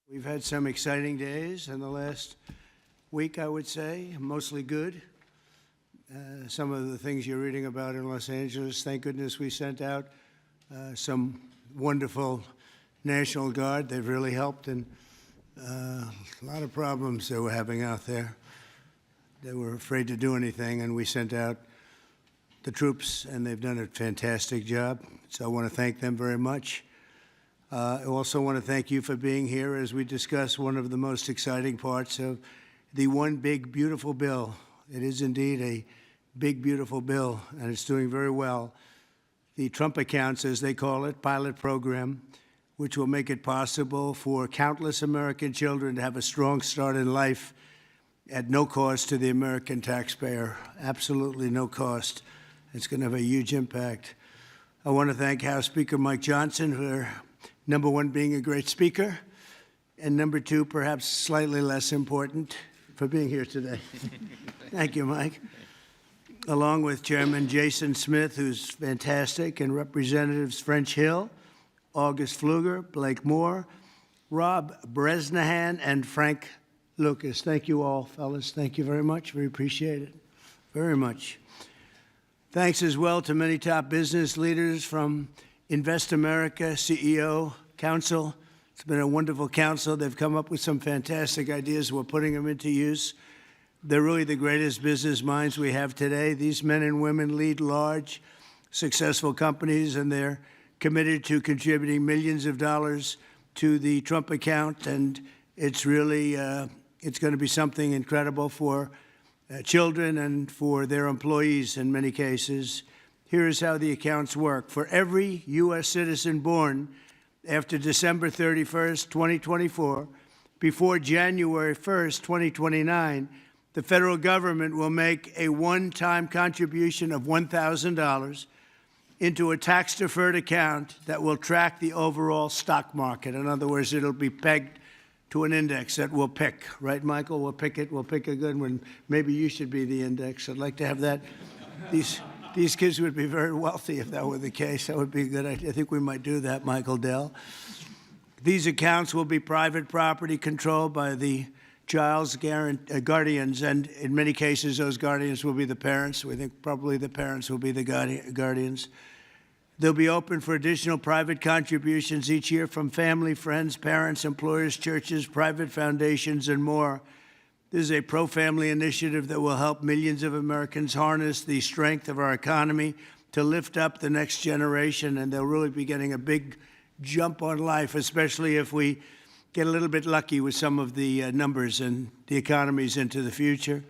We've had some exciting days in the last week, I would say, mostly good. Some of the things you're reading about in Los Angeles, thank goodness we sent out some wonderful National Guard. They've really helped in a lot of problems they were having out there. They were afraid to do anything, and we sent out the troops, and they've done a fantastic job. So I want to thank them very much. I also want to thank you for being here as we discuss one of the most exciting parts of the One Big Beautiful Bill. It is indeed a big, beautiful bill, and it's doing very well. The Trump accounts, as they call it, pilot program, which will make it possible for countless American children to have a strong start in life at no cost to the American taxpayer, absolutely no cost. It's going to have a huge impact. I want to thank House Speaker Mike Johnson for, number one, being a great speaker, and number two, perhaps slightly less important, for being here today. Thank you, Mike. Along with Chairman Jason Smith, who's fantastic, and Representatives French Hill, August Pfluger, Blake Moore, Rob Bresnahan, and Frank Lucas. Thank you all, fellas. Thank you very much. We appreciate it very much. Thanks as well to many top business leaders from Invest America, CEO, Council. It's been a wonderful council. They've come up with some fantastic ideas. We're putting them into use. They're really the greatest business minds we have today. These men and women lead large, successful companies, and they're committed to contributing millions of dollars to the Trump account. And it's really, it's going to be something incredible for children and for their employees in many cases. Here's how the accounts work. For every U.S. citizen born after December 31st, 2024, before January 1st, 2029, the federal government will make a one-time contribution of $1,000 into a tax-deferred account that will track the overall stock market. In other words, it'll be pegged to an index that we'll pick. Right, Michael? We'll pick it. We'll pick a good one. Maybe you should be the index. I'd like to have that. These kids would be very wealthy if that were the case. That would be a good idea. I think we might do that, Michael Dell. These accounts will be private property controlled by the child's guardians, and in many cases, those guardians will be the parents. We think probably the parents will be the guardians. They'll be open for additional private contributions each year from family, friends, parents, employers, churches, private foundations, and more. This is a pro-family initiative that will help millions of Americans harness the strength of our economy to lift up the next generation, and they'll really be getting a big jump on life, especially if we get a little bit lucky with some of the numbers and the economies into the future.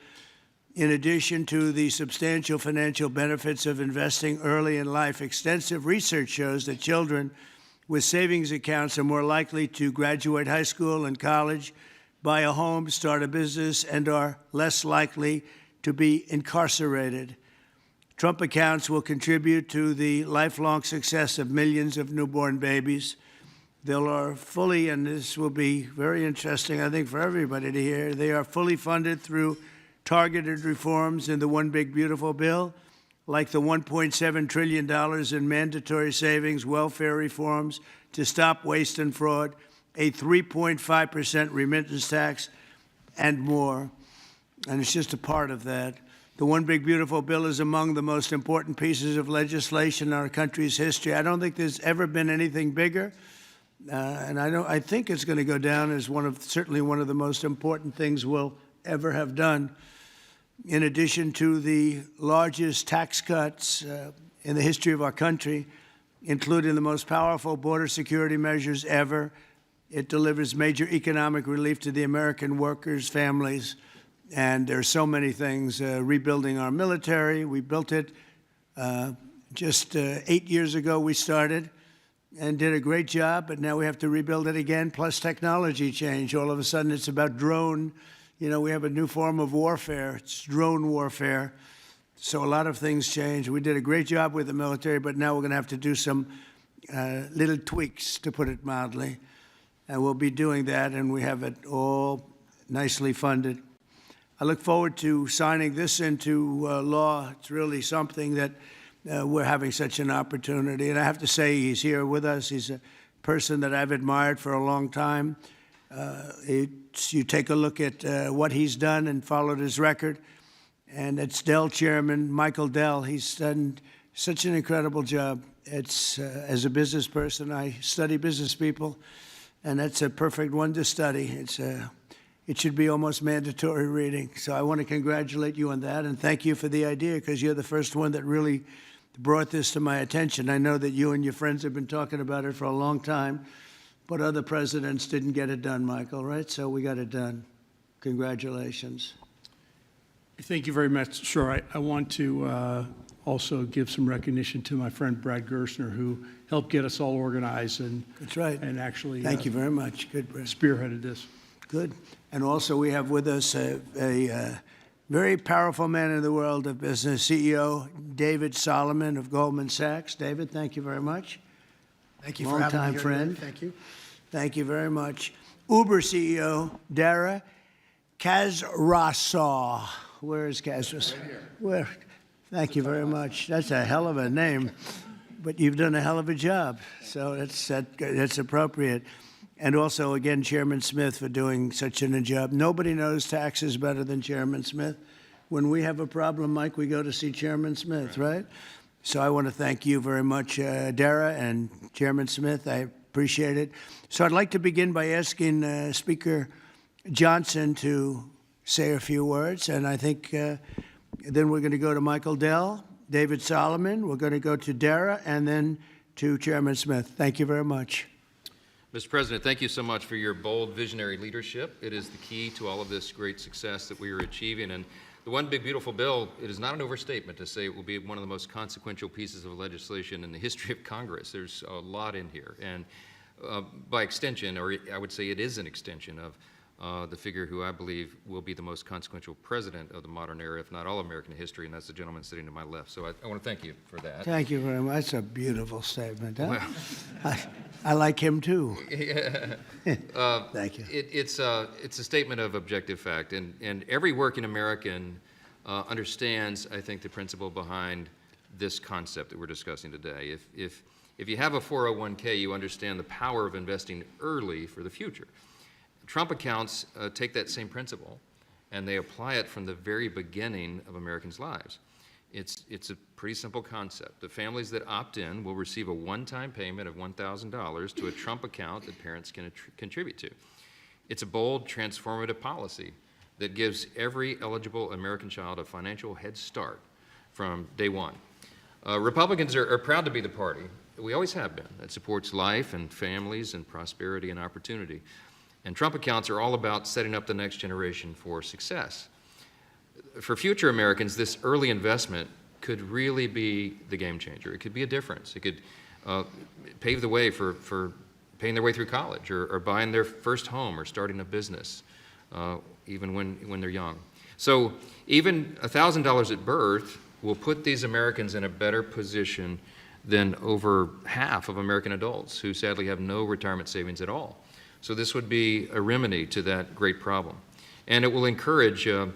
In addition to the substantial financial benefits of investing early in life, extensive research shows that children with savings accounts are more likely to graduate high school and college, buy a home, start a business, and are less likely to be incarcerated. Trump accounts will contribute to the lifelong success of millions of newborn babies. They are fully, and this will be very interesting, I think, for everybody to hear, they are fully funded through targeted reforms in the One Big Beautiful Bill, like the $1.7 trillion in mandatory savings, welfare reforms to stop waste and fraud, a 3.5% remittance tax, and more. And it's just a part of that. The One Big Beautiful Bill is among the most important pieces of legislation in our country's history. I don't think there's ever been anything bigger. And I think it's going to go down as certainly one of the most important things we'll ever have done. In addition to the largest tax cuts in the history of our country, including the most powerful border security measures ever, it delivers major economic relief to the American workers' families. And there are so many things. Rebuilding our military, we built it just 8 years ago we started and did a great job, but now we have to rebuild it again, plus technology change. All of a sudden it's about drone. You know, we have a new form of warfare. It's drone warfare. So a lot of things change. We did a great job with the military, but now we're going to have to do some little tweaks, to put it mildly. And we'll be doing that, and we have it all nicely funded. I look forward to signing this into law. It's really something that we're having such an opportunity. And I have to say, he's here with us. He's a person that I've admired for a long time. You take a look at what he's done and followed his record. And it's Dell chairman, Michael Dell. He's done such an incredible job. It's, as a business person, I study business people, and that's a perfect one to study. It should be almost mandatory reading. So I want to congratulate you on that, and thank you for the idea, because you're the first one that really brought this to my attention. I know that you and your friends have been talking about it for a long time, but other presidents didn't get it done, Michael, right? So we got it done. Congratulations. Thank you very much. Sure. I want to also give some recognition to my friend Brad Gerstner, who helped get us all organized and that's right. And actually thank you very much. Good, Brad. Spearheaded this. Good. And also we have with us a very powerful man in the world of business, CEO David Solomon of Goldman Sachs. David, thank you very much. Thank you for having me here. Long-time friend. Today. Thank you. Thank you very much. Uber CEO Dara Khosrowshahi. Where is Khosrowshahi? Right here. Where? Thank you very much. That's a hell of a name, but you've done a hell of a job, so that's appropriate. And also, again, Chairman Smith for doing such a job. Nobody knows taxes better than Chairman Smith. When we have a problem, Mike, we go to see Chairman Smith, right? So I want to thank you very much, Dara and Chairman Smith. I appreciate it. So I'd like to begin by asking Speaker Johnson to say a few words, and I think then we're going to go to Michael Dell, David Solomon, we're going to go to Dara, and then to Chairman Smith. Thank you very much. Mr. President, thank you so much for your bold, visionary leadership. It is the key to all of this great success that we are achieving. And the One Big Beautiful Bill, it is not an overstatement to say it will be one of the most consequential pieces of legislation in the history of Congress. There's a lot in here. And by extension, or I would say it is an extension of the figure who I believe will be the most consequential president of the modern era, if not all American history, and that's the gentleman sitting to my left. So I want to thank you for that. Thank you very much. That's a beautiful statement. Huh? Well, I like him too. Yeah. Thank you. It's a statement of objective fact, and every working American understands, I think, the principle behind this concept that we're discussing today. If you have a 401k, you understand the power of investing early for the future. Trump accounts take that same principle, and they apply it from the very beginning of Americans' lives. It's a pretty simple concept. The families that opt in will receive a one-time payment of $1,000 to a Trump account that parents can contribute to. It's a bold, transformative policy that gives every eligible American child a financial head start from day one. Republicans are proud to be the party, we always have been, that supports life and families and prosperity and opportunity. And Trump accounts are all about setting up the next generation for success. For future Americans, this early investment could really be the game changer. It could be a difference. It could pave the way for paying their way through college or buying their first home or starting a business, even when they're young. So even $1,000 at birth will put these Americans in a better position than over half of American adults who sadly have no retirement savings at all. So this would be a remedy to that great problem. And it will encourage the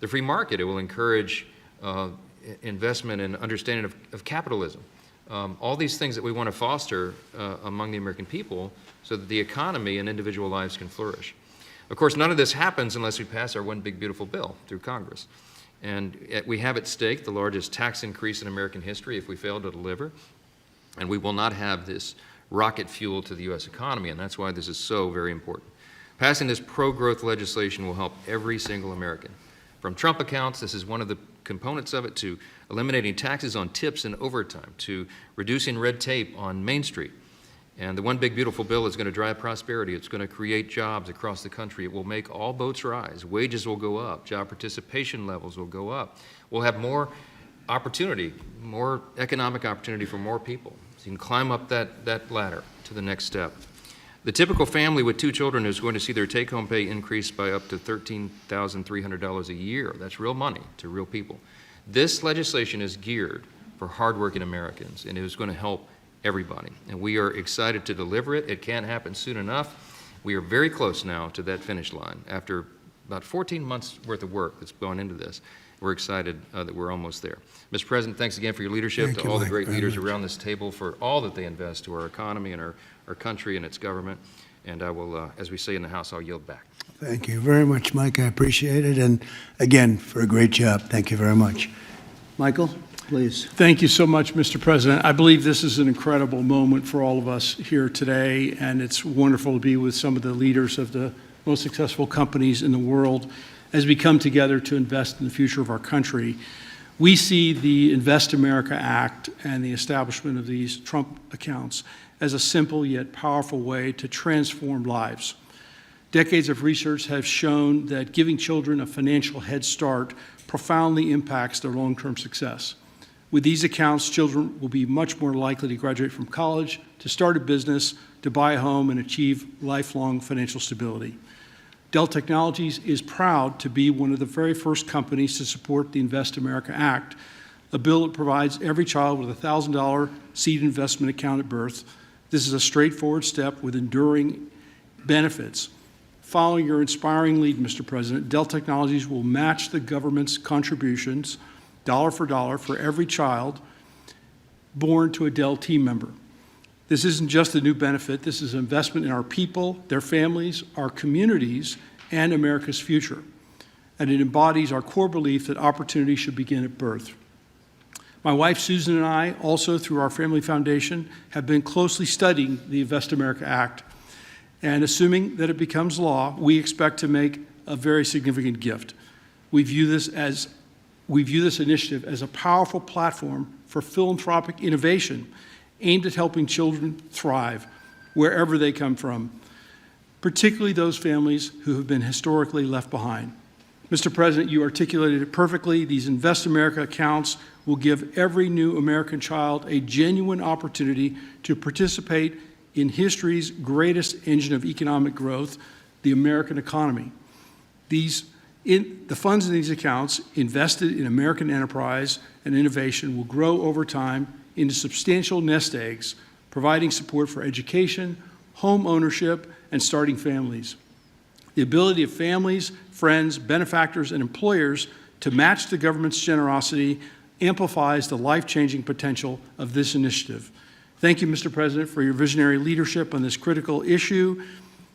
free market. It will encourage investment and understanding of capitalism. All these things that we want to foster among the American people so that the economy and individual lives can flourish. Of course, none of this happens unless we pass our One Big Beautiful Bill through Congress. And we have at stake the largest tax increase in American history if we fail to deliver. And we will not have this rocket fuel to the U.S. economy, and that's why this is so very important. Passing this pro-growth legislation will help every single American. From Trump accounts, this is one of the components of it, to eliminating taxes on tips and overtime, to reducing red tape on Main Street. And the One Big Beautiful Bill is going to drive prosperity. It's going to create jobs across the country. It will make all boats rise. Wages will go up. Job participation levels will go up. We'll have more opportunity, more economic opportunity for more people. So you can climb up that ladder to the next step. The typical family with 2 children is going to see their take-home pay increase by up to $13,300 a year. That's real money to real people. This legislation is geared for hardworking Americans, and it is going to help everybody. And we are excited to deliver it. It can't happen soon enough. We are very close now to that finish line. After about 14 months worth of work that's gone into this, we're excited that we're almost there. Mr. President, thanks again for your leadership, to all the great leaders around this table for all that they invest to our economy and our country and its government. And I will, as we say in the House, I'll yield back. Thank you very much, Mike. I appreciate it. And again, for a great job. Thank you very much. Michael, please. Thank you so much, Mr. President. I believe this is an incredible moment for all of us here today, and it's wonderful to be with some of the leaders of the most successful companies in the world as we come together to invest in the future of our country. We see the Invest America Act and the establishment of these Trump accounts as a simple yet powerful way to transform lives. Decades of research have shown that giving children a financial head start profoundly impacts their long-term success. With these accounts, children will be much more likely to graduate from college, to start a business, to buy a home, and achieve lifelong financial stability. Dell Technologies is proud to be one of the very first companies to support the Invest America Act, a bill that provides every child with a $1,000 seed investment account at birth. This is a straightforward step with enduring benefits. Following your inspiring lead, Mr. President, Dell Technologies will match the government's contributions, dollar for every child born to a Dell team member. This isn't just a new benefit. This is an investment in our people, their families, our communities, and America's future. And it embodies our core belief that opportunity should begin at birth. My wife, Susan, and I, also through our family foundation, have been closely studying the Invest America Act. And assuming that it becomes law, we expect to make a very significant gift. We view this initiative as a powerful platform for philanthropic innovation aimed at helping children thrive wherever they come from, particularly those families who have been historically left behind. Mr. President, you articulated it perfectly. These Invest America accounts will give every new American child a genuine opportunity to participate in history's greatest engine of economic growth, the American economy. The funds in these accounts invested in American enterprise and innovation will grow over time into substantial nest eggs, providing support for education, home ownership, and starting families. The ability of families, friends, benefactors, and employers to match the government's generosity amplifies the life-changing potential of this initiative. Thank you, Mr. President, for your visionary leadership on this critical issue.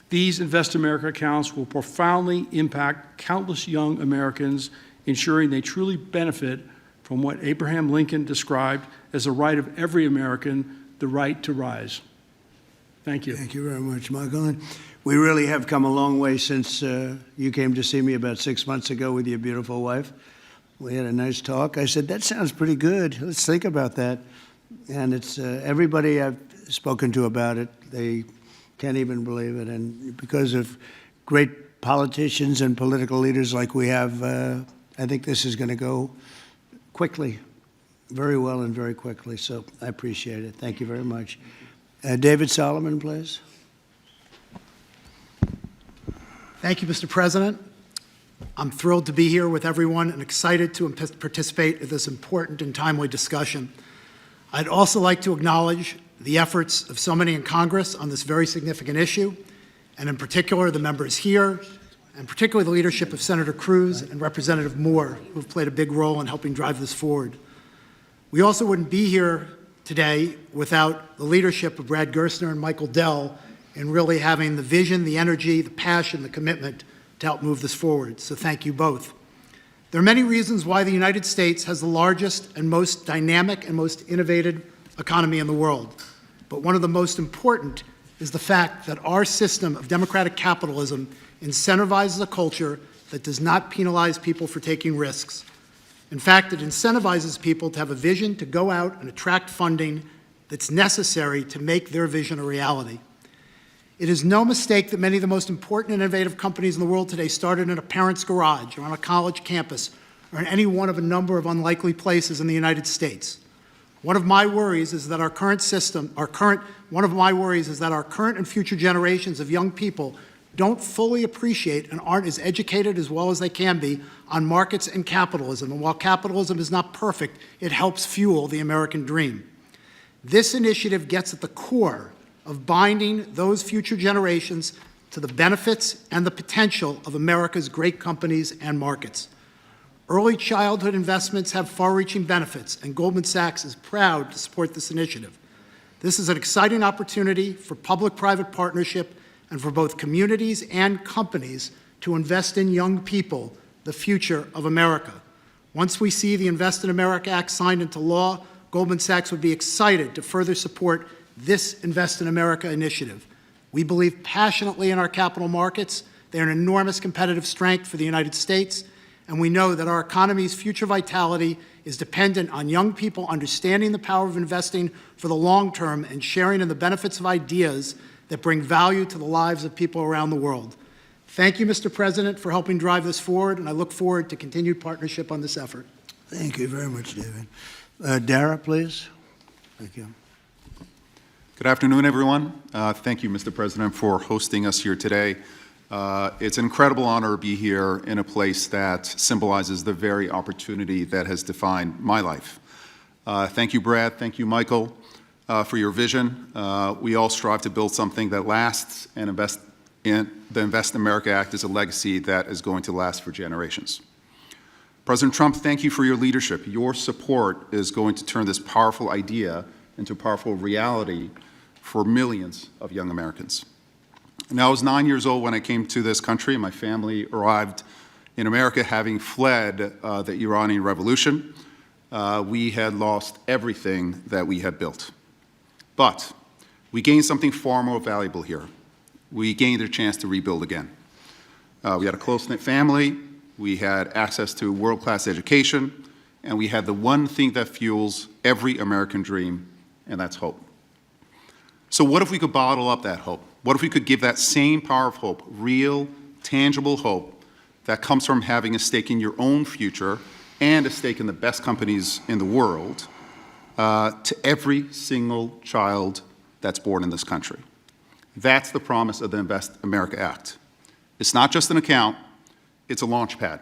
These Invest America accounts will profoundly impact countless young Americans, ensuring they truly benefit from what Abraham Lincoln described as the right of every American, the right to rise. Thank you. Thank you very much, Michael. And we really have come a long way since you came to see me about 6 months ago with your beautiful wife. We had a nice talk. I said, that sounds pretty good. Let's think about that. And it's everybody I've spoken to about it, they can't even believe it. And because of great politicians and political leaders like we have, I think this is going to go quickly, very well and very quickly. So I appreciate it. Thank you very much. David Solomon, please. Thank you, Mr. President. I'm thrilled to be here with everyone and excited to participate in this important and timely discussion. I'd also like to acknowledge the efforts of so many in Congress on this very significant issue, and in particular the members here, and particularly the leadership of Senator Cruz and Representative Moore, who have played a big role in helping drive this forward. We also wouldn't be here today without the leadership of Brad Gerstner and Michael Dell in really having the vision, the energy, the passion, the commitment to help move this forward. So thank you both. There are many reasons why the United States has the largest and most dynamic and most innovative economy in the world. But one of the most important is the fact that our system of democratic capitalism incentivizes a culture that does not penalize people for taking risks. In fact, it incentivizes people to have a vision to go out and attract funding that's necessary to make their vision a reality. It is no mistake that many of the most important and innovative companies in the world today started in a parent's garage or on a college campus or in any one of a number of unlikely places in the United States. One of my worries is that our current and future generations of young people don't fully appreciate and aren't as educated as well as they can be on markets and capitalism. And while capitalism is not perfect, it helps fuel the American dream. This initiative gets at the core of binding those future generations to the benefits and the potential of America's great companies and markets. Early childhood investments have far-reaching benefits, and Goldman Sachs is proud to support this initiative. This is an exciting opportunity for public-private partnership and for both communities and companies to invest in young people, the future of America. Once we see the Invest in America Act signed into law, Goldman Sachs would be excited to further support this Invest in America initiative. We believe passionately in our capital markets. They are an enormous competitive strength for the United States, and we know that our economy's future vitality is dependent on young people understanding the power of investing for the long term and sharing in the benefits of ideas that bring value to the lives of people around the world. Thank you, Mr. President, for helping drive this forward, and I look forward to continued partnership on this effort. Thank you very much, David. Dara, please. Thank you. Good afternoon, everyone. Thank you, Mr. President, for hosting us here today. It's an incredible honor to be here in a place that symbolizes the very opportunity that has defined my life. Thank you, Brad. Thank you, Michael, for your vision. We all strive to build something that lasts, and the Invest in America Act is a legacy that is going to last for generations. President Trump, thank you for your leadership. Your support is going to turn this powerful idea into a powerful reality for millions of young Americans. Now, I was 9 years old when I came to this country. My family arrived in America having fled the Iranian Revolution. We had lost everything that we had built. But we gained something far more valuable here. We gained a chance to rebuild again. We had a close-knit family. We had access to world-class education. And we had the one thing that fuels every American dream, and that's hope. So what if we could bottle up that hope? What if we could give that same power of hope, real, tangible hope, that comes from having a stake in your own future and a stake in the best companies in the world, to every single child that's born in this country? That's the promise of the Invest America Act. It's not just an account, it's a launch pad.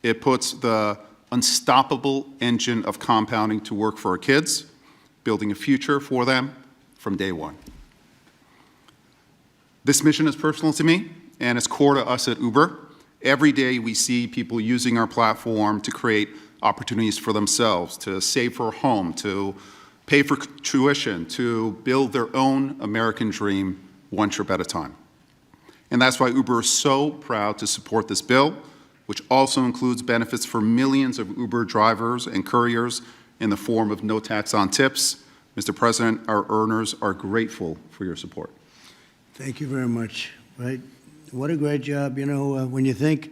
It puts the unstoppable engine of compounding to work for our kids, building a future for them from day one. This mission is personal to me, and it's core to us at Uber. Every day we see people using our platform to create opportunities for themselves, to save for a home, to pay for tuition, to build their own American dream one trip at a time. And that's why Uber is so proud to support this bill, which also includes benefits for millions of Uber drivers and couriers in the form of no tax on tips. Mr. President, our earners are grateful for your support. Thank you very much. Right? What a great job. You know, when you think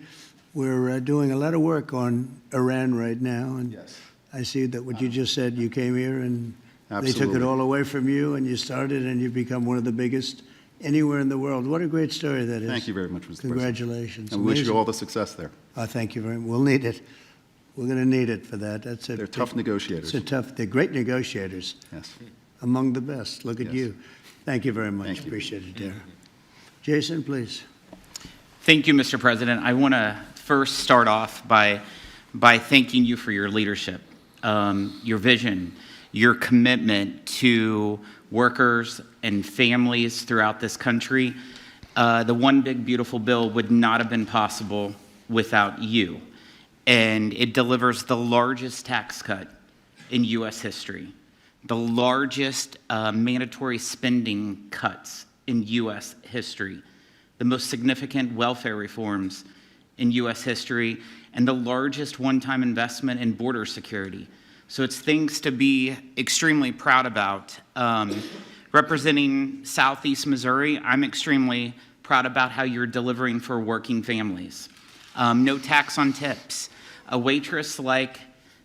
we're doing a lot of work on Iran right now, and Yes. I see that what you just said, you came here and they took it Absolutely. all away from you, and you started, and you've become one of the biggest anywhere in the world. What a great story that is. Thank you very much, Mr. President. Congratulations. And we wish you Amazing. all the success there. Thank you very much. We'll need it. We're going to need it for that. That's it. They're tough negotiators. They're great negotiators. Yes. Among the best. Look at Yes. you. Thank you very much. Thank you. Appreciate it, Dara. Jason, please. Thank you, Mr. President. I want to first start off by thanking you for your leadership, your vision, your commitment to workers and families throughout this country. The One Big Beautiful Bill would not have been possible without you. And it delivers the largest tax cut in U.S. history, the largest mandatory spending cuts in U.S. history, the most significant welfare reforms in U.S. history, and the largest one-time investment in border security. So it's things to be extremely proud about. Representing Southeast Missouri, I'm extremely proud about how you're delivering for working families. No tax on tips. A waitress like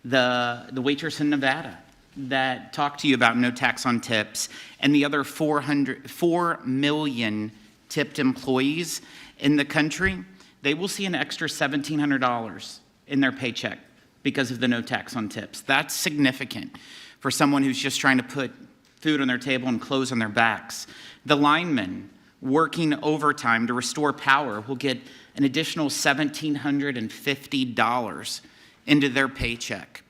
the waitress in Nevada that talked to you about no tax on tips, and the other 4 million tipped employees in the country, they will see an extra $1,700 in their paycheck because of the no tax on tips. That's significant for someone who's just trying to put food on their table and clothes on their backs. The linemen working overtime to restore power will get an additional $1,750 into their paycheck.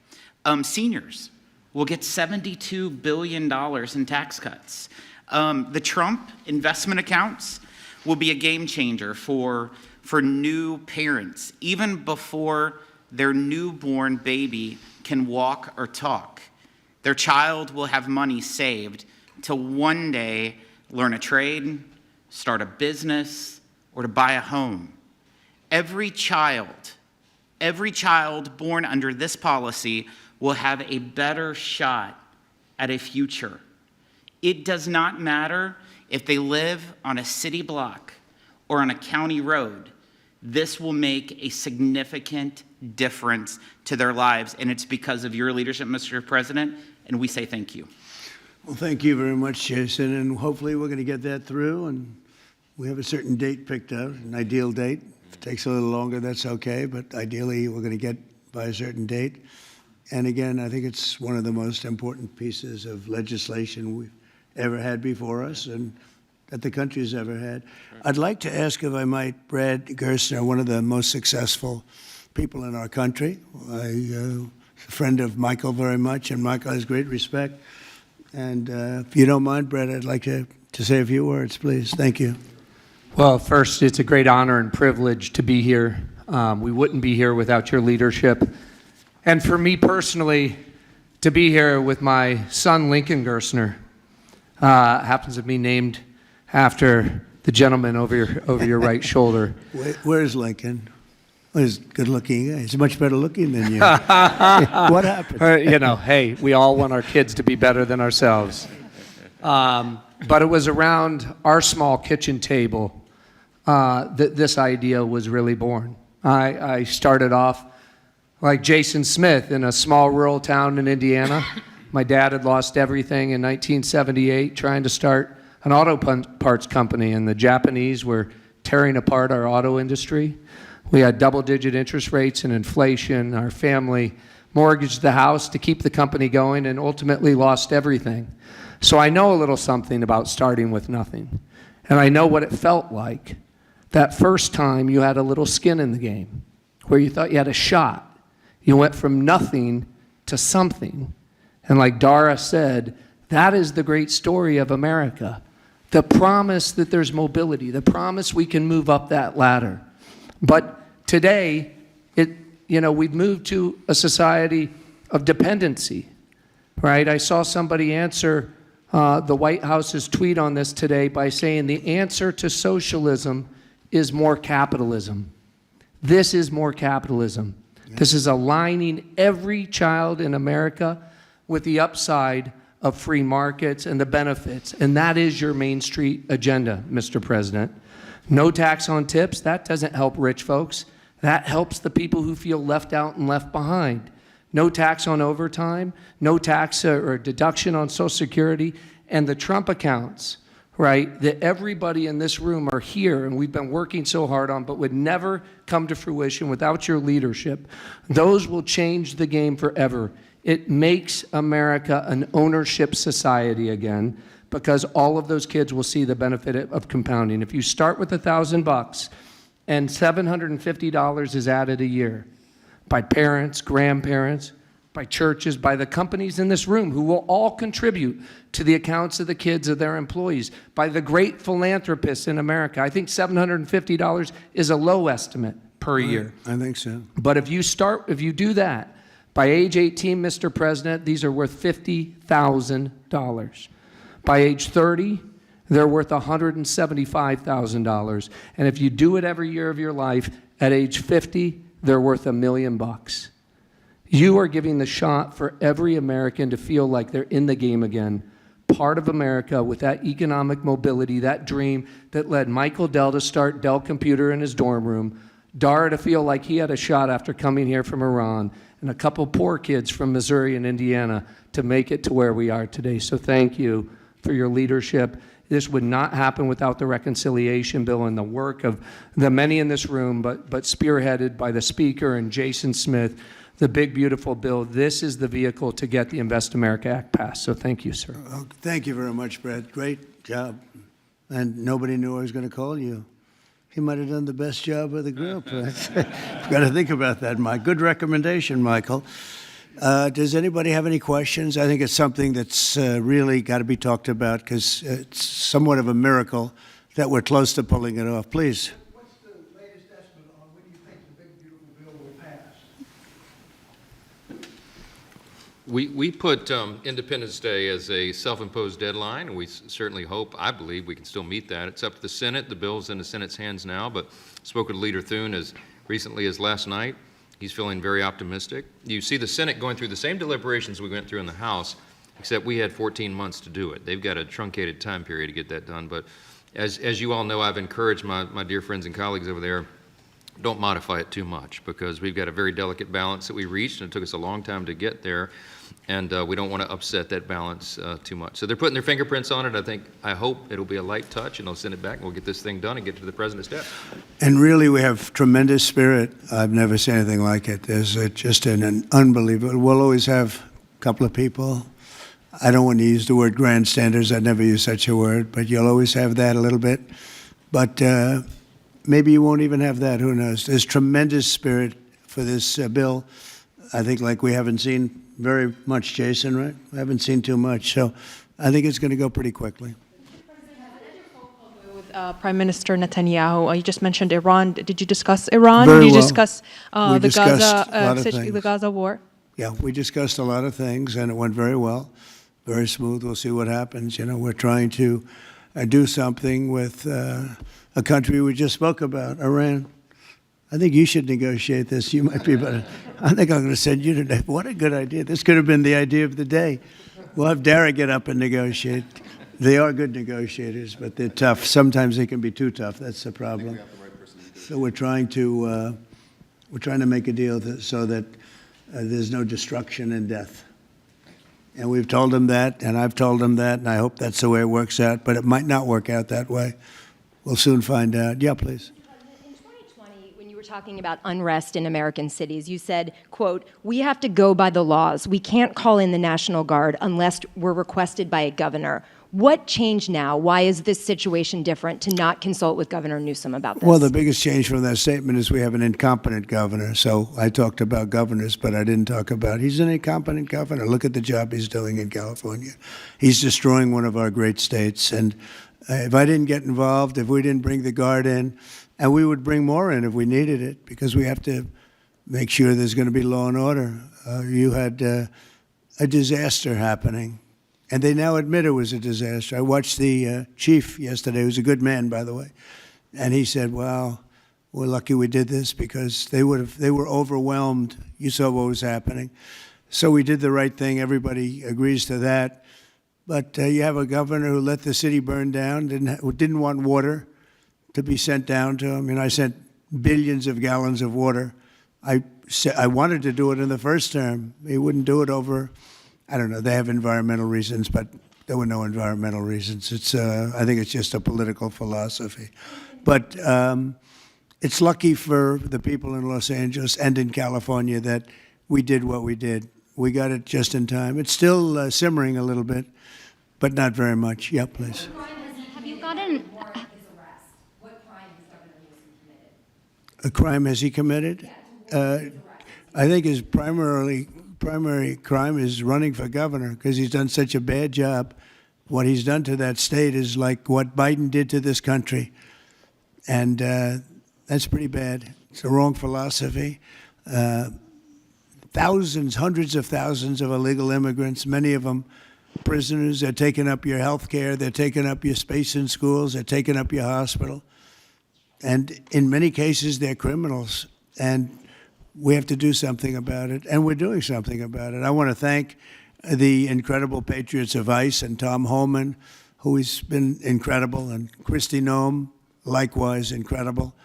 Seniors will get $72 billion in tax cuts. The Trump investment accounts will be a game changer for new parents, even before their newborn baby can walk or talk. Their child will have money saved to one day learn a trade, start a business, or to buy a home. Every child born under this policy will have a better shot at a future. It does not matter if they live on a city block or on a county road. This will make a significant difference to their lives, and it's because of your leadership, Mr. President, and we say thank you. Well, thank you very much, Jason, and hopefully we're going to get that through, and we have a certain date picked out, an ideal date. If it takes a little longer, that's okay, but ideally we're going to get by a certain date. And again, I think it's one of the most important pieces of legislation we've ever had before us and that the country's ever had. I'd like to ask, if I might, Brad Gerstner, one of the most successful people in our country. I'm a friend of Michael very much, and Michael has great respect. And if you don't mind, Brad, I'd like to say a few words, please. Thank you. Well, first, it's a great honor and privilege to be here. We wouldn't be here without your leadership. And for me personally, to be here with my son, Lincoln Gerstner, happens to be named after the gentleman over your right shoulder. Where's Lincoln? Well, he's good looking. He's much better looking than you. What happened? You know, hey, we all want our kids to be better than ourselves. But it was around our small kitchen table that this idea was really born. I started off like Jason Smith in a small rural town in Indiana. My dad had lost everything in 1978 trying to start an auto parts company, and the Japanese were tearing apart our auto industry. We had double-digit interest rates and inflation. Our family mortgaged the house to keep the company going and ultimately lost everything. So I know a little something about starting with nothing. And I know what it felt like that first time you had a little skin in the game, where you thought you had a shot. You went from nothing to something. And like Dara said, that is the great story of America. The promise that there's mobility, the promise we can move up that ladder. But today, we've moved to a society of dependency, right? I saw somebody answer the White House's tweet on this today by saying the answer to socialism is more capitalism. This is more capitalism. Yeah. This is aligning every child in America with the upside of free markets and the benefits. And that is your Main Street agenda, Mr. President. No tax on tips, that doesn't help rich folks. That helps the people who feel left out and left behind. No tax on overtime, no tax or deduction on Social Security, and the Trump accounts, right, that everybody in this room are here and we've been working so hard on, but would never come to fruition without your leadership. Those will change the game forever. It makes America an ownership society again, because all of those kids will see the benefit of compounding. If you start with $1,000 and $750 is added a year by parents, grandparents, by churches, by the companies in this room who will all contribute to the accounts of the kids of their employees, by the great philanthropists in America. I think $750 is a low estimate per year. I think so. But if you do that, by age 18, Mr. President, these are worth $50,000. By age 30, they're worth $175,000. And if you do it every year of your life, at age 50, they're worth $1 million. You are giving the shot for every American to feel like they're in the game again, part of America with that economic mobility, that dream that led Michael Dell to start Dell Computer in his dorm room, Dara to feel like he had a shot after coming here from Iran, and a couple poor kids from Missouri and Indiana to make it to where we are today. So thank you for your leadership. This would not happen without the reconciliation bill and the work of the many in this room, but spearheaded by the Speaker and Jason Smith, the big, beautiful bill. This is the vehicle to get the Invest America Act passed. So thank you, sir. Thank you very much, Brad. Great job. And nobody knew I was going to call you. He might have done the best job of the group. You've got to think about that, Mike. Good recommendation, Michael. Does anybody have any questions? I think it's something that's really got to be talked about, because it's somewhat of a miracle that we're close to pulling it off. Please. What's the latest estimate on when you think the big, beautiful bill will pass? We put Independence Day as a self-imposed deadline, and we certainly hope, I believe, we can still meet that. It's up to the Senate. The bill's in the Senate's hands now, but spoke with Leader Thune as recently as last night. He's feeling very optimistic. You see the Senate going through the same deliberations we went through in the House, except we had 14 months to do it. They've got a truncated time period to get that done. But as you all know, I've encouraged my dear friends and colleagues over there, don't modify it too much, because we've got a very delicate balance that we reached, and it took us a long time to get there, and we don't want to upset that balance too much. So they're putting their fingerprints on it. I hope it'll be a light touch, and they'll send it back, and we'll get this thing done and get to the president's desk. And really, we have tremendous spirit. I've never seen anything like it. There's just an unbelievable. We'll always have a couple of people. I don't want to use the word grandstanders. I'd never use such a word, but you'll always have that a little bit. But maybe you won't even have that. Who knows? There's tremendous spirit for this bill. I think like we haven't seen very much, Jason, right? We haven't seen too much. So I think it's going to go pretty quickly. With Prime Minister Netanyahu, you just mentioned Iran. Did you discuss Iran? Very Did you well. discuss We discussed a lot of the things. Gaza war? Yeah, we discussed a lot of things, and it went very well, very smooth. We'll see what happens. You know, we're trying to do something with a country we just spoke about, Iran. I think you should negotiate this. You might be better. I think I'm going to send you today. What a good idea. This could have been the idea of the day. We'll have Dara get up and negotiate. They are good negotiators, but they're tough. Sometimes they can be too tough. That's the problem. So we're trying to make a deal so that there's no destruction and death. And we've told them that, and I've told them that, and I hope that's the way it works out. But it might not work out that way. We'll soon find out. Yeah, please. In 2020, when you were talking about unrest in American cities, you said, quote, "We have to go by the laws. We can't call in the National Guard unless we're requested by a governor." What changed now? Why is this situation different to not consult with Governor Newsom about this? Well, the biggest change from that statement is we have an incompetent governor. So I talked about governors, but I didn't talk about he's an incompetent governor. Look at the job he's doing in California. He's destroying one of our great states. And if I didn't get involved, if we didn't bring the Guard in, and we would bring more in if we needed it, because we have to make sure there's going to be law and order. You had a disaster happening. And they now admit it was a disaster. I watched the chief yesterday, who's a good man, by the way, and he said, "Wow, we're lucky we did this because they were overwhelmed. You saw what was happening." So we did the right thing. Everybody agrees to that. But you have a governor who let the city burn down, didn't want water to be sent down to him. I sent billions of gallons of water. I wanted to do it in the first term. He wouldn't do it over. I don't know. They have environmental reasons, but there were no environmental reasons. I think it's just a political philosophy. But it's lucky for the people in Los Angeles and in California that we did what we did. We got it just in time. It's still simmering a little bit, but not very much. Yeah, please. Have you gotten... A crime has he committed? I think his primary crime is running for governor because he's done such a bad job. What he's done to that state is like what Biden did to this country. And that's pretty bad. It's a wrong philosophy. Thousands, hundreds of thousands of illegal immigrants, many of them prisoners. They're taking up your health care. They're taking up your space in schools. They're taking up your hospital. And in many cases, they're criminals. And we have to do something about it, and we're doing something about it. I want to thank the incredible patriots of ICE and Tom Homan, who has been incredible, and Kristi Noem, likewise incredible.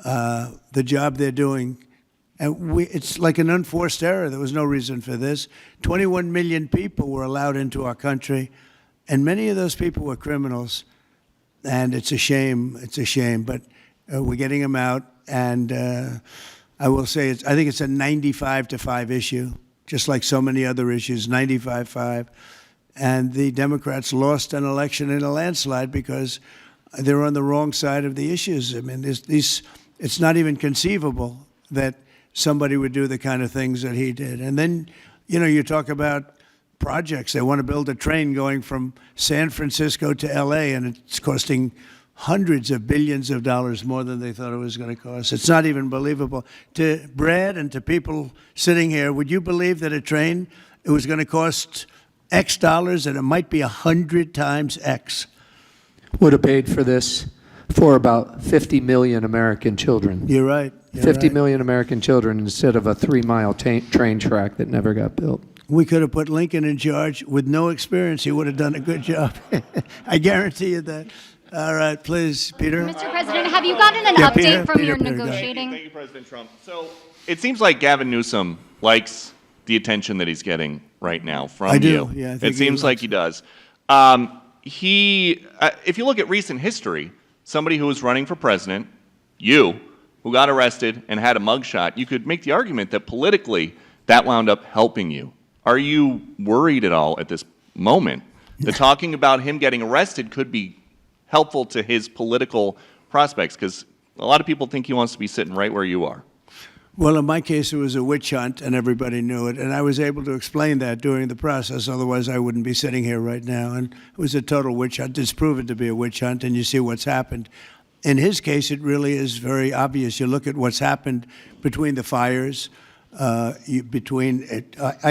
The job they're doing, and it's like an unforced error. There was no reason for this. 21 million people were allowed into our country, and many of those people were criminals, and it's a shame. It's a shame, but we're getting them out, and I will say, I think it's a 95-5 issue, just like so many other issues, 95-5. And the Democrats lost an election in a landslide because they're on the wrong side of the issues. I mean, it's not even conceivable that somebody would do the kind of things that he did. And then, you talk about projects. They want to build a train going from San Francisco to L.A., and it's costing hundreds of billions of dollars more than they thought it was going to cost. It's not even believable. To Brad and to people sitting here, would you believe that a train it was going to cost X dollars, and it might be 100 times X. Would have paid for this for about 50 million American children. You're right. You're 50 right. million American children instead of a 3-mile train track that never got built. We could have put Lincoln in charge with no experience. He would have done a good job. I guarantee you that. All right, please, Peter. Mr. President, have you gotten an Yeah, update Peter, from Peter, your Peter, go ahead. negotiating? Thank you, President Trump. So it seems like Gavin Newsom likes the attention that he's getting right now from I do, you. yeah, I think it he seems like likes he does. If you look at recent history, somebody who was running for president, you, who got arrested and had a mugshot, you could make the argument that politically that wound up helping you. Are you worried at all at this moment that talking about him getting arrested could be helpful to his political prospects? Because a lot of people think he wants to be sitting right where you are. Well, in my case, it was a witch hunt, and everybody knew it. And I was able to explain that during the process. Otherwise, I wouldn't be sitting here right now. And it was a total witch hunt. It's proven to be a witch hunt, and you see what's happened. In his case, it really is very obvious. You look at what's happened between the fires, I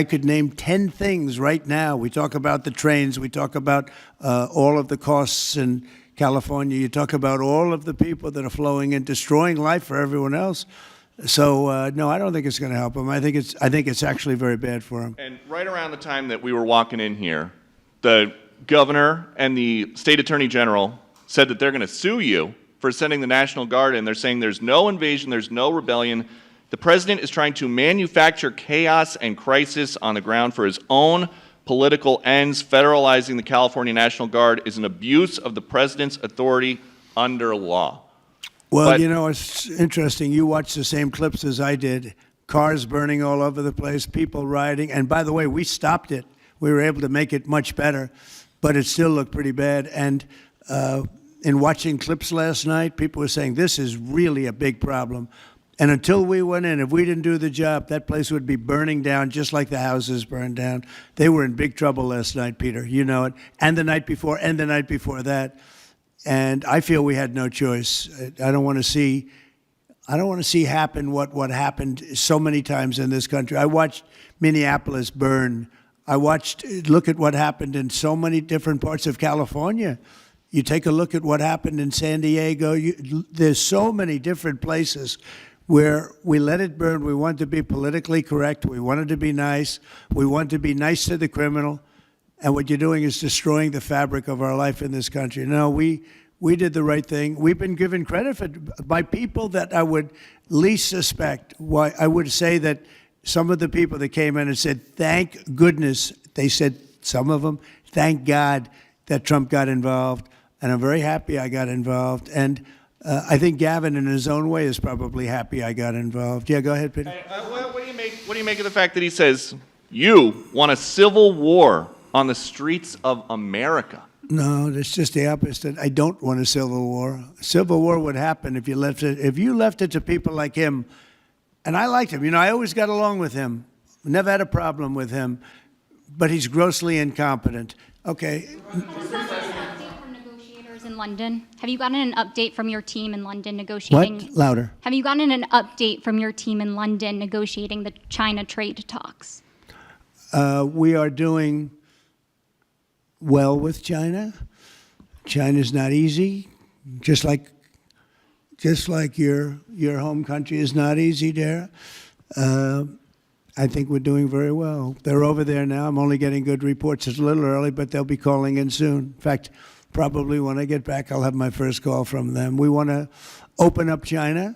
could name 10 things right now. We talk about the trains. We talk about all of the costs in California. You talk about all of the people that are flowing in, destroying life for everyone else. So no, I don't think it's going to help him. I think it's actually very bad for him. And right around the time that we were walking in here, the governor and the state attorney general said that they're going to sue you for sending the National Guard in. They're saying there's no invasion, there's no rebellion. The president is trying to manufacture chaos and crisis on the ground for his own political ends. Federalizing the California National Guard is an abuse of the president's authority under law. Well, But- you know, it's interesting. You watched the same clips as I did. Cars burning all over the place, people rioting. And by the way, we stopped it. We were able to make it much better, but it still looked pretty bad. And in watching clips last night, people were saying, this is really a big problem. And until we went in, if we didn't do the job, that place would be burning down just like the houses burned down. They were in big trouble last night, Peter. You know it. And the night before, and the night before that. And I feel we had no choice. I don't want to see happen what happened so many times in this country. I watched Minneapolis burn. Look at what happened in so many different parts of California. You take a look at what happened in San Diego. There's so many different places where we let it burn. We wanted to be politically correct. We wanted to be nice. We wanted to be nice to the criminal. And what you're doing is destroying the fabric of our life in this country. No, we did the right thing. We've been given credit by people that I would least suspect. Why I would say that some of the people that came in and said, thank goodness, they said, some of them, thank God that Trump got involved. And I'm very happy I got involved. And I think Gavin, in his own way, is probably happy I got involved. Yeah, go ahead, Peter. What do you make of the fact that he says you want a civil war on the streets of America? No, that's just the opposite. I don't want a civil war. Civil war would happen if you left it to people like him. And I liked him. You know, I always got along with him. Never had a problem with him. But he's grossly incompetent. Okay. In London. Have you gotten an update from your team in London negotiating? What? Louder. Have you gotten an update from your team in London negotiating the China trade talks? We are doing well with China. China's not easy, just like your home country is not easy there. I think we're doing very well. They're over there now. I'm only getting good reports. It's a little early, but they'll be calling in soon. In fact, probably when I get back, I'll have my first call from them. We want to open up China.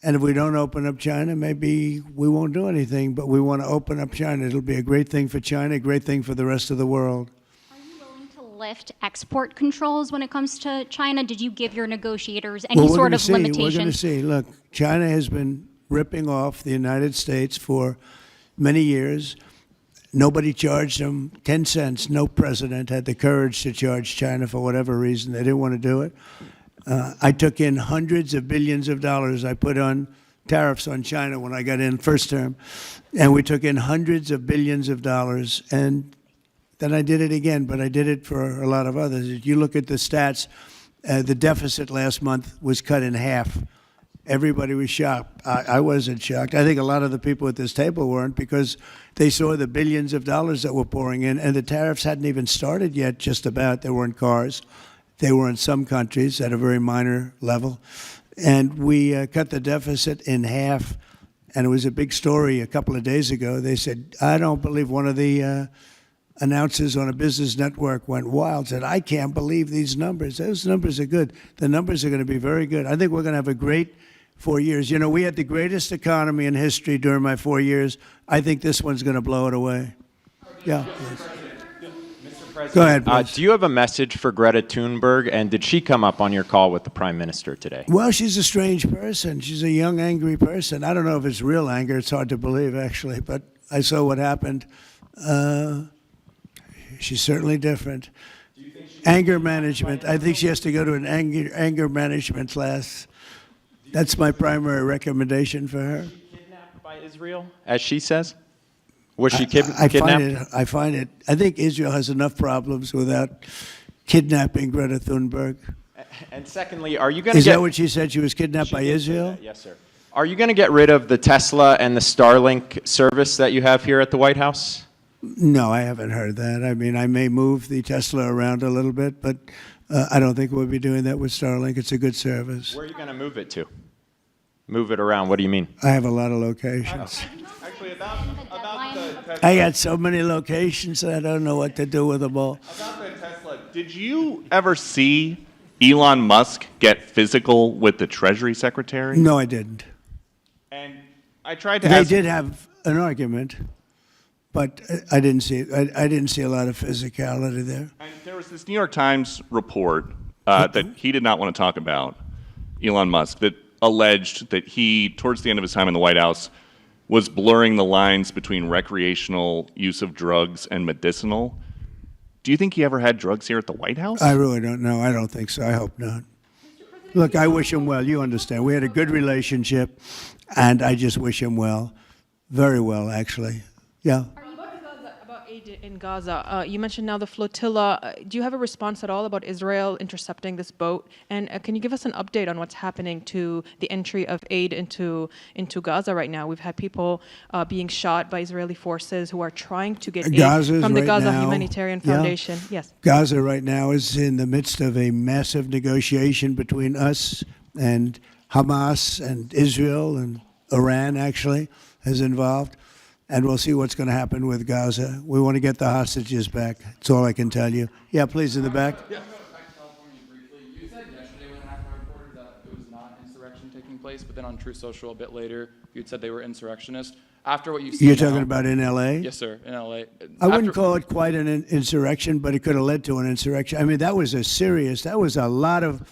And if we don't open up China, maybe we won't do anything. But we want to open up China. It'll be a great thing for China, a great thing for the rest of the world. Are you willing to lift export controls when it comes to China? Did you give your negotiators any sort of limitation? We're going to see. Look, China has been ripping off the United States for many years. Nobody charged them 10 cents. No president had the courage to charge China for whatever reason. They didn't want to do it. I took in hundreds of billions of dollars. I put on tariffs on China when I got in first term. And we took in hundreds of billions of dollars. And then I did it again, but I did it for a lot of others. If you look at the stats, the deficit last month was cut in half. everybody was shocked. I wasn't shocked. I think a lot of the people at this table weren't, because they saw the billions of dollars that were pouring in, and the tariffs hadn't even started yet, just about. They were in cars. They were in some countries at a very minor level. And we cut the deficit in half, and it was a big story a couple of days ago. They said, I don't believe, one of the announcers on a business network went wild, said, I can't believe these numbers. Those numbers are good. The numbers are going to be very good. I think we're going to have a great 4 years. You know, we had the greatest economy in history during my 4 years. I think this one's going to blow it away. Yeah. Go ahead, please. Do you have a message for Greta Thunberg, and did she come up on your call with the Prime Minister today? Well, she's a strange person. She's a young, angry person. I don't know if it's real anger. It's hard to believe, actually, but I saw what happened. She's certainly different. Anger management. I think she has to go to an anger management class. That's my primary recommendation for her. Was she kidnapped by Israel, as she says? Was she kidnapped? I find it. I think Israel has enough problems without kidnapping Greta Thunberg. And secondly, are you going to Is that what she said? She was kidnapped by Israel? Yes, sir. Are you going to get rid of the Tesla and the Starlink service that you have here at the White House? No, I haven't heard that. I mean, I may move the Tesla around a little bit, but I don't think we'll be doing that with Starlink. It's a good service. Where are you going to move it to? Move it around. What do you mean? I have a lot of locations. Actually, about the Tesla. I got so many locations, I don't know what to do with them all. About the Tesla, did you ever see Elon Musk get physical with the Treasury Secretary? No, I didn't. And I tried to They ask. did have an argument, but I didn't see I didn't see a lot of physicality there. And there was this New York Times report that he did not want to talk about, Elon Musk, that alleged that he, towards the end of his time in the White House, was blurring the lines between recreational use of drugs and medicinal. Do you think he ever had drugs here at the White House? I really don't know. I don't think so. I hope not. Look, I wish him well. You understand. We had a good relationship, and I just wish him well. Very well, actually. Yeah. About aid in Gaza, you mentioned now the flotilla. Do you have a response at all about Israel intercepting this boat? And can you give us an update on what's happening to the entry of aid into Gaza right now? We've had people being shot by Israeli forces who are trying to get aid from the Gaza Humanitarian Foundation. Yes. Gaza right now is in the midst of a massive negotiation between us and Hamas and Israel, and Iran actually is involved. And we'll see what's going to happen with Gaza. We want to get the hostages back. That's all I can tell you. Yeah, please, in the back. Yeah. Back to California briefly. You said yesterday when ACMA reported that it was not insurrection taking place, but then on True Social a bit later, you'd said they were insurrectionists. After what you've seen You're talking about in L.A.? Yes, sir, in L.A. I wouldn't call it quite an insurrection, but it could have led to an insurrection. I mean, that was a lot of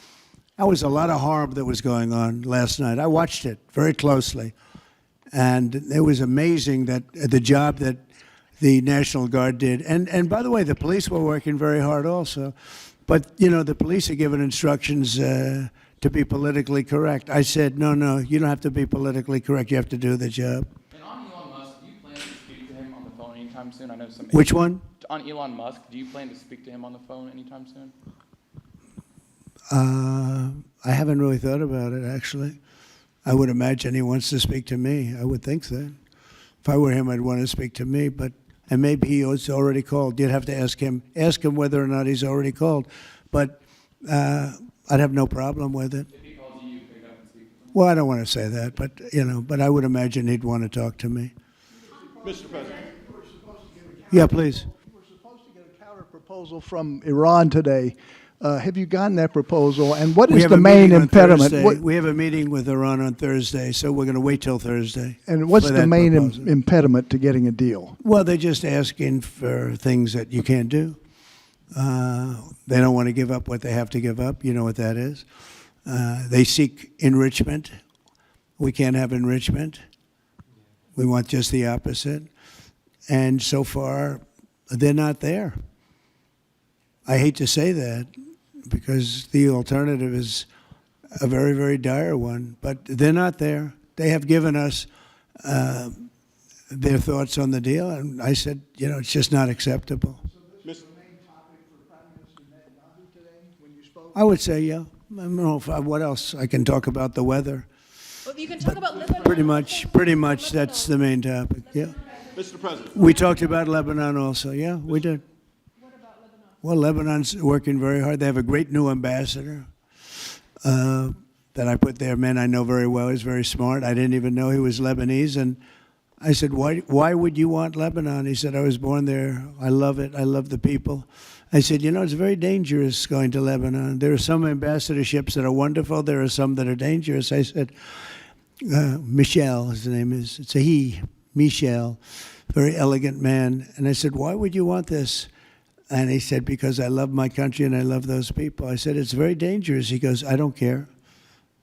harm that was going on last night. I watched it very closely. And it was amazing that the job that the National Guard did. And by the way, the police were working very hard also. But, you know, the police are given instructions to be politically correct. I said, no, you don't have to be politically correct. You have to do the job. And on Elon Musk, do you plan to speak to him on the phone anytime soon? I know some. Which one? On Elon Musk, do you plan to speak to him on the phone anytime soon? I haven't really thought about it, actually. I would imagine he wants to speak to me. I would think that. If I were him, I'd want to speak to me. And maybe he was already called. You'd have to ask him whether or not he's already called. But I'd have no problem with it. If he calls you, pick up and speak to him. Well, I don't want to say that, but I would imagine he'd want to talk to me. Mr. President. Yeah, please. We're supposed to get a counter proposal from Iran today. Have you gotten that proposal? And what is the main impediment? We have a meeting with Iran on Thursday, so we're going to wait till Thursday. And what's the main impediment to getting a deal? Well, they're just asking for things that you can't do. They don't want to give up what they have to give up. You know what that is. They seek enrichment. We can't have enrichment. We want just the opposite. And so far, they're not there. I hate to say that, because the alternative is a very, very dire one. But they're not there. They have given us their thoughts on the deal, and I said, it's just not acceptable. So this was the main topic for Prime Minister Netanyahu today when you spoke? I would say, yeah. I don't know what else. I can talk about the weather. Well, you can talk about Lebanon. Pretty much, that's the main topic, yeah. Mr. President. We talked about Lebanon also, yeah, we did. What about Lebanon? Well, Lebanon's working very hard. They have a great new ambassador that I put there, man I know very well. He's very smart. I didn't even know he was Lebanese, and I said, why would you want Lebanon? He said, I was born there. I love it. I love the people. I said, you know, it's very dangerous going to Lebanon. There are some ambassadorships that are wonderful. There are some that are dangerous. I said, Michel, his name is. It's a he, Michel, very elegant man. And I said, why would you want this? And he said, because I love my country and I love those people. I said, it's very dangerous. He goes, I don't care.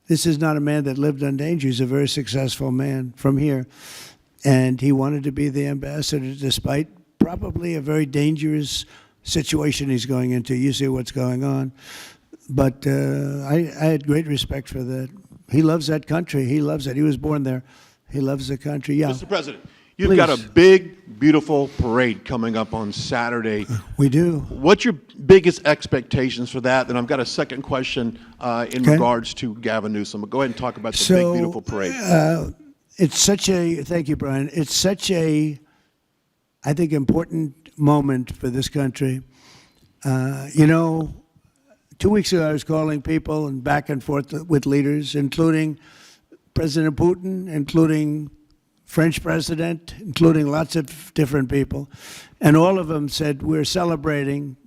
This is not a man that lived on danger. He's a very successful man from here. And he wanted to be the ambassador despite probably a very dangerous situation he's going into. You see what's going on. But I had great respect for that. He loves that country. He loves it. He was born there. He loves the country. Yeah. Mr. President, you've got a big, beautiful parade coming up on Saturday. We do. What's your biggest expectations for that? And I've got a second question in regards to Gavin Newsom. Go ahead and talk about the big, beautiful parade. It's such a, thank you, Brian. It's such a, I think, important moment for this country. You know, 2 weeks ago I was calling people and back and forth with leaders, including President Putin, including French president, including lots of different people. And all of them said, we're celebrating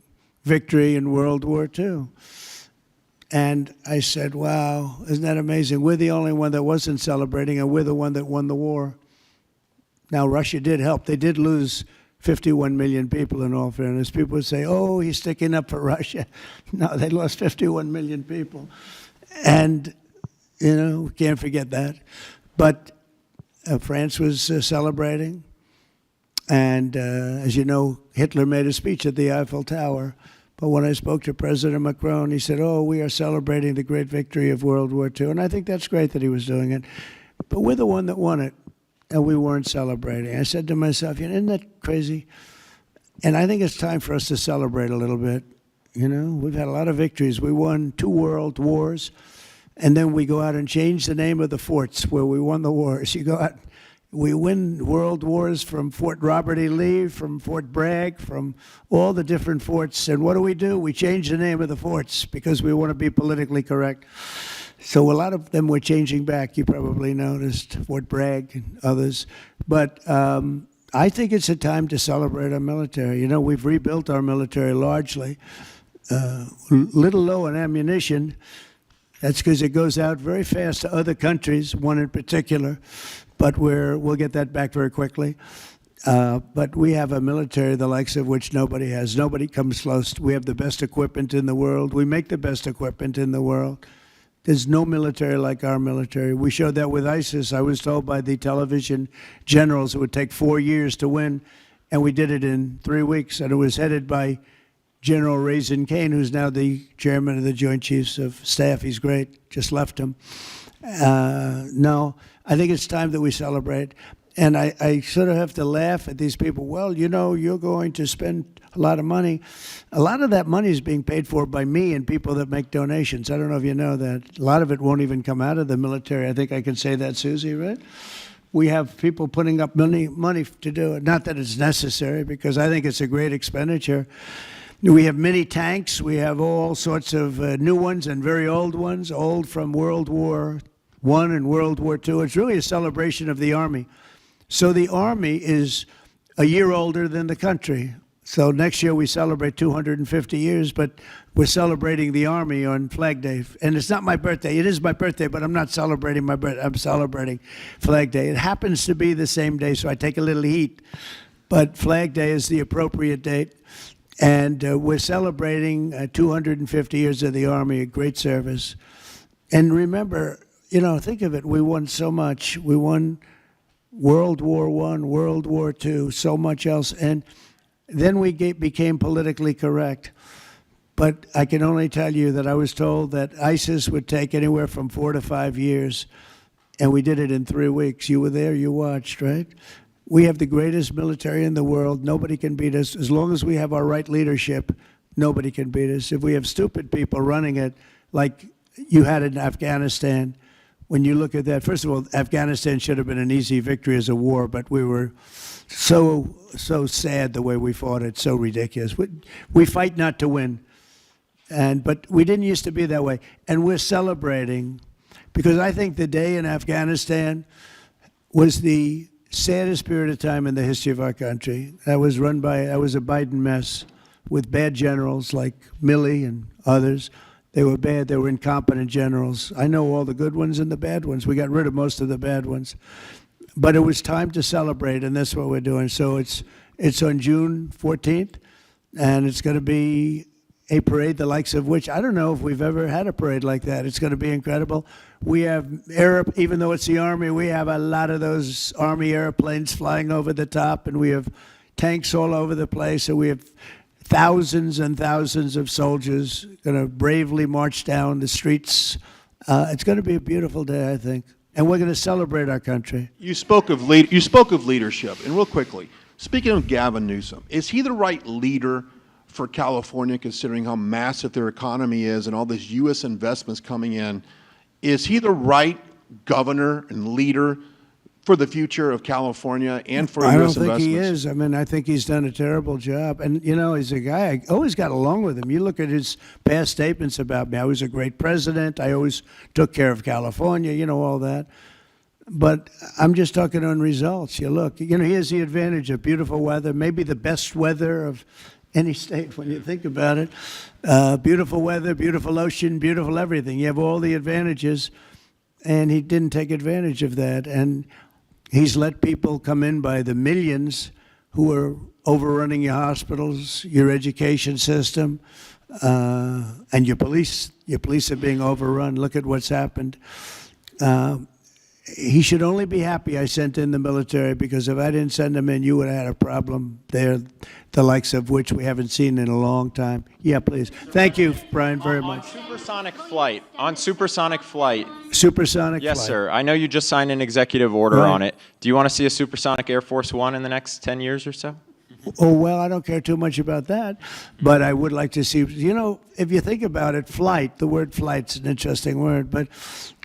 victory in World War II. And I said, wow, isn't that amazing? We're the only one that wasn't celebrating, and we're the one that won the war. Now, Russia did help. They did lose 51 million people, in all fairness. People would say, oh, he's sticking up for Russia. No, they lost 51 million people. And, you know, we can't forget that. But France was celebrating. And, as you know, Hitler made a speech at the Eiffel Tower. But when I spoke to President Macron, he said, oh, we are celebrating the great victory of World War II. And I think that's great that he was doing it. But we're the one that won it, and we weren't celebrating. I said to myself, you know, isn't that crazy? And I think it's time for us to celebrate a little bit. You know, we've had a lot of victories. We won 2 world wars, and then we go out and change the name of the forts where we won the wars. You go out, we win world wars from Fort Robert E. Lee, from Fort Bragg, from all the different forts. And what do? We change the name of the forts because we want to be politically correct. So a lot of them were changing back. You probably noticed Fort Bragg and others. But I think it's a time to celebrate our military. You know, we've rebuilt our military largely. Little low on ammunition. That's because it goes out very fast to other countries, one in particular. But we'll get that back very quickly. But we have a military the likes of which nobody has. Nobody comes close. We have the best equipment in the world. We make the best equipment in the world. There's no military like our military. We showed that with ISIS. I was told by the television generals it would take 4 years to win, and we did it in 3 weeks. And it was headed by General Raisin Kane, who's now the chairman of the Joint Chiefs of Staff. He's great. Just left him. No, I think it's time that we celebrate. And I sort of have to laugh at these people. Well, you know, you're going to spend a lot of money. A lot of that money is being paid for by me and people that make donations. I don't know if you know that. A lot of it won't even come out of the military. I think I can say that, Susie, right? We have people putting up money to do it. Not that it's necessary, because I think it's a great expenditure. We have many tanks. We have all sorts of new ones and very old ones, old from World War I and World War II. It's really a celebration of the Army. So the Army is a year older than the country. So next year we celebrate 250 years, but we're celebrating the Army on Flag Day. And it's not my birthday. It is my birthday, but I'm not celebrating my birthday. I'm celebrating Flag Day. It happens to be the same day, so I take a little heat. But Flag Day is the appropriate date. And we're celebrating 250 years of the Army, a great service. And remember, you know, think of it. We won so much. We won World War I, World War II, so much else. And then we became politically correct. But I can only tell you that I was told that ISIS would take anywhere from 4 to 5 years, and we did it in 3 weeks. You were there, you watched, right? We have the greatest military in the world. Nobody can beat us. As long as we have our right leadership, nobody can beat us. If we have stupid people running it, like you had in Afghanistan, when you look at that, first of all, Afghanistan should have been an easy victory as a war, but we were so sad the way we fought it, so ridiculous. We fight not to win, but we didn't used to be that way. And we're celebrating, because I think the day in Afghanistan was the saddest period of time in the history of our country. That was a Biden mess with bad generals like Milley and others. They were bad. They were incompetent generals. I know all the good ones and the bad ones. We got rid of most of the bad ones. But it was time to celebrate, and that's what we're doing. So it's on June 14th, and it's going to be a parade the likes of which I don't know if we've ever had a parade like that. It's going to be incredible. We have even though it's the Army, we have a lot of those Army airplanes flying over the top, and we have tanks all over the place, and we have thousands and thousands of soldiers going to bravely march down the streets. It's going to be a beautiful day, I think, and we're going to celebrate our country. You spoke of leadership, and real quickly, speaking of Gavin Newsom, is he the right leader for California, considering how massive their economy is and all these U.S. investments coming in? Is he the right governor and leader for the future of California and for U.S. investments? I don't think he is. I mean, I think he's done a terrible job. And, you know, he's a guy, I always got along with him. You look at his past statements about me. I was a great president. I always took care of California, you know, all that. But I'm just talking on results. You look, you know, he has the advantage of beautiful weather, maybe the best weather of any state when you think about it. Beautiful weather, beautiful ocean, beautiful everything. You have all the advantages, and he didn't take advantage of that. And he's let people come in by the millions who are overrunning your hospitals, your education system, and your police. Your police are being overrun. Look at what's happened. He should only be happy I sent in the military, because if I didn't send them in, you would have had a problem there, the likes of which we haven't seen in a long time. Yeah, please. Thank you, Brian, very much. Supersonic flight. Supersonic flight. Yes, sir. I know you just signed an executive order on it. Do you want to see a supersonic Air Force One in the next 10 years or so? Oh, well, I don't care too much about that, but I would like to see, you know, if you think about it, flight, the word flight's an interesting word, but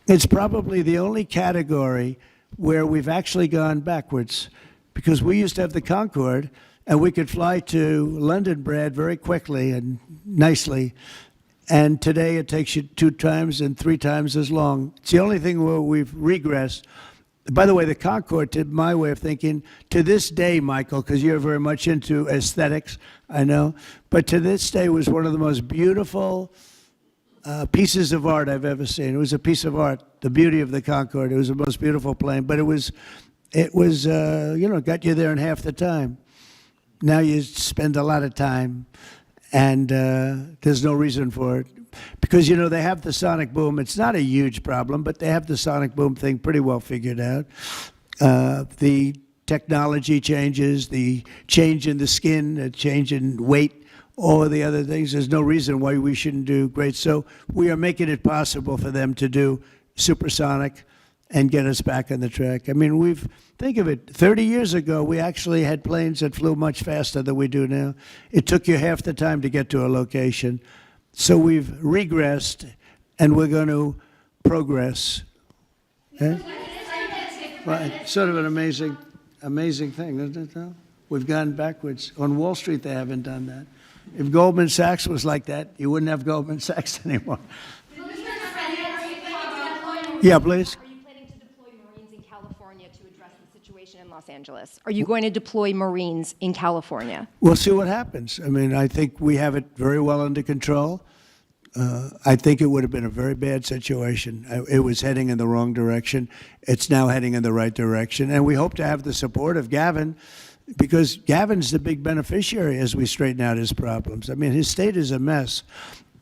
it's probably the only category where we've actually gone backwards, because we used to have the Concorde, and we could fly to London, Brad, very quickly and nicely. And today it takes you 2 times and 3 times as long. It's the only thing where we've regressed. By the way, the Concorde, to my way of thinking, to this day, Michael, because you're very much into aesthetics, I know, but to this day was one of the most beautiful pieces of art I've ever seen. It was a piece of art, the beauty of the Concorde. It was the most beautiful plane, but it was you know, got you there in half the time. Now you spend a lot of time, and there's no reason for it. Because, you know, they have the sonic boom. It's not a huge problem, but they have the sonic boom thing pretty well figured out. The technology changes, the change in the skin, the change in weight, all of the other things. There's no reason why we shouldn't do great. So we are making it possible for them to do supersonic and get us back on the track. I mean, think of it, 30 years ago, we actually had planes that flew much faster than we do now. It took you half the time to get to a location. So we've regressed, and we're going to progress. Eh? Well, it's sort of an amazing thing, isn't it, though? We've gone backwards. On Wall Street, they haven't done that. If Goldman Sachs was like that, you wouldn't have Goldman Sachs anymore. Yeah, please. Are you planning to deploy Marines in California to address the situation in Los Angeles? Are you going to deploy Marines in California? We'll see what happens. I mean, I think we have it very well under control. I think it would have been a very bad situation. It was heading in the wrong direction. It's now heading in the right direction. And we hope to have the support of Gavin, because Gavin's the big beneficiary as we straighten out his problems. I mean, his state is a mess.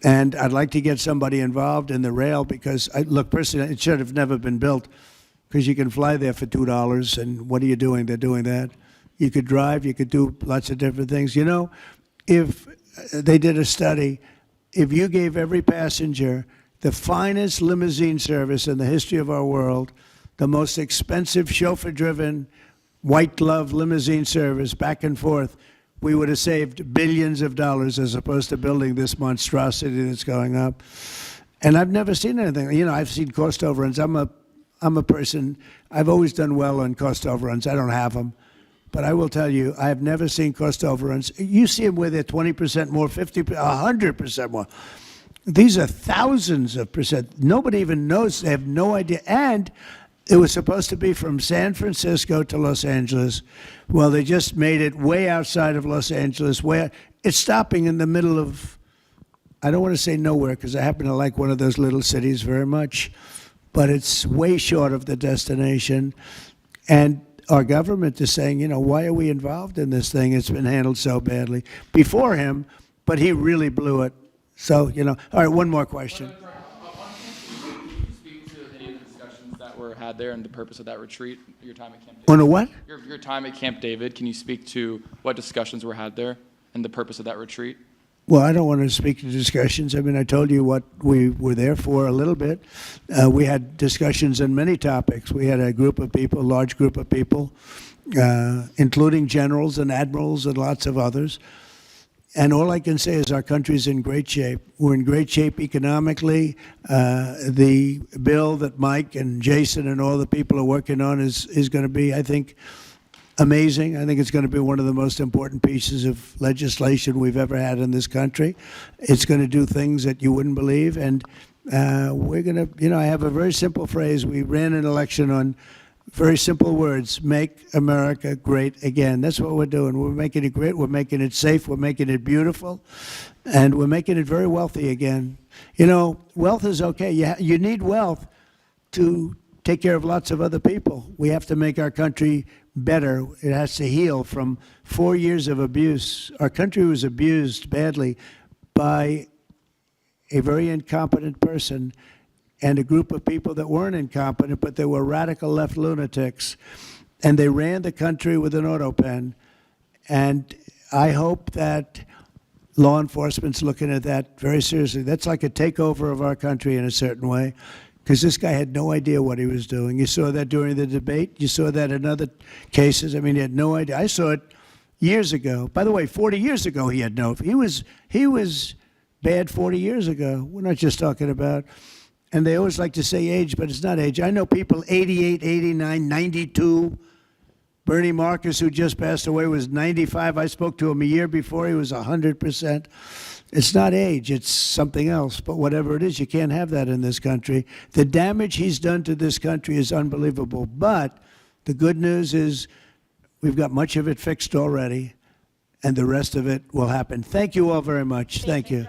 And I'd like to get somebody involved in the rail, because, look, personally, it should have never been built, because you can fly there for $2, and what are you doing? They're doing that. You could drive, you could do lots of different things. You know, if they did a study, if you gave every passenger the finest limousine service in the history of our world, the most expensive chauffeur-driven, white-glove limousine service back and forth, we would have saved billions of dollars as opposed to building this monstrosity that's going up. And I've never seen anything. You know, I've seen cost overruns. I'm a I'm a person, I've always done well on cost overruns. I don't have them. But I will tell you, I have never seen cost overruns. You see them where they're 20% more, 50%, 100% more. These are thousands of percent. Nobody even knows. They have no idea. And it was supposed to be from San Francisco to Los Angeles. Well, they just made it way outside of Los Angeles, where it's stopping in the middle of, I don't want to say nowhere, because I happen to like one of those little cities very much, but it's way short of the destination. And our government is saying, you know, why are we involved in this thing? It's been handled so badly before him, but he really blew it. So, you know, all right, one more question. Can you speak to any of the discussions that were had there and the purpose of that retreat, your time at Camp David? On a what? Your time at Camp David, can you speak to what discussions were had there and the purpose of that retreat? Well, I don't want to speak to discussions. I mean, I told you what we were there for a little bit. We had discussions on many topics. We had a group of people, a large group of people, including generals and admirals and lots of others. And all I can say is our country's in great shape. We're in great shape economically. The bill that Mike and Jason and all the people are working on is going to be, I think, amazing. I think it's going to be one of the most important pieces of legislation we've ever had in this country. It's going to do things that you wouldn't believe. And we're going to, you know, I have a very simple phrase. We ran an election on very simple words: make America great again. That's what we're doing. We're making it great. We're making it safe. We're making it beautiful. And we're making it very wealthy again. You know, wealth is okay. You need wealth to take care of lots of other people. We have to make our country better. It has to heal from 4 years of abuse. Our country was abused badly by a very incompetent person and a group of people that weren't incompetent, but they were radical left lunatics. And they ran the country with an auto pen. And I hope that law enforcement's looking at that very seriously. That's like a takeover of our country in a certain way, because this guy had no idea what he was doing. You saw that during the debate. You saw that in other cases. I mean, he had no idea. I saw it years ago. By the way, 40 years ago, he had no. He was bad 40 years ago. We're not just talking about. And they always like to say age, but it's not age. I know people 88, 89, 92. Bernie Marcus, who just passed away, was 95. I spoke to him a year before. He was 100%. It's not age, it's something else. But whatever it is, you can't have that in this country. The damage he's done to this country is unbelievable. But the good news is we've got much of it fixed already, and the rest of it will happen. Thank you all very much. Thank you.